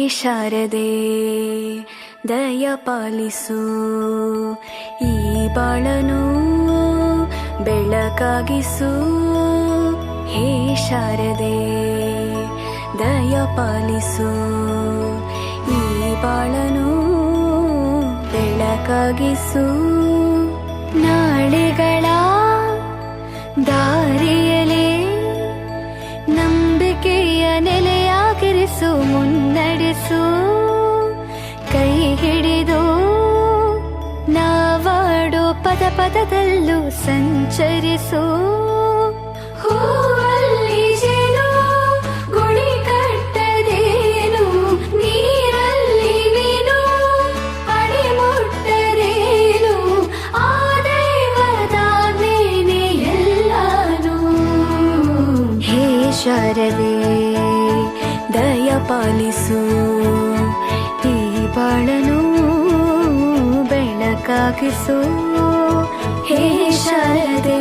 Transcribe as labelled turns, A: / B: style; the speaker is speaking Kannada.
A: ಶಾರದೆ ದಯ ಪಾಲಿಸು, ಈ ಬಾಳನು ಬೆಳಕಾಗಿಸು. ಹೇ ಶಾರದೆ ದಯ ಪಾಲಿಸು, ಈ ಬಾಳನು ಬೆಳಕಾಗಿಸು. ನಾಳೆಗಳ ದಾರಿಯಲೇ ನಂಬಿಕೆಯ ನೆಲೆಯಾಗಿರಿಸು, ಮುನ್ನಡೆಸು. ಕೈ ಹಿಡಿದು ನಾವಾಡೋ ಪದ ಪದದಲ್ಲೂ ಸಂಚರಿಸು. ಹೂವಲ್ಲಿ ಜೇನು ಗುಡಿ ಕಟ್ಟದೇನು, ನೀರಲ್ಲಿ ಮೀನು ಅಡಿ ಮುಟ್ಟರೇನು, ಆ ದೈವದಾಜ್ಞೆನೇ ಎಲ್ಲಾನು. ಹೇ ಶಾರದೆ ದಯ ಪಾಲಿಸು, ಈ ಬಾಳನು ಬೆಳಕಾಗಿಸು. ಹೇ ಶಾರದೆ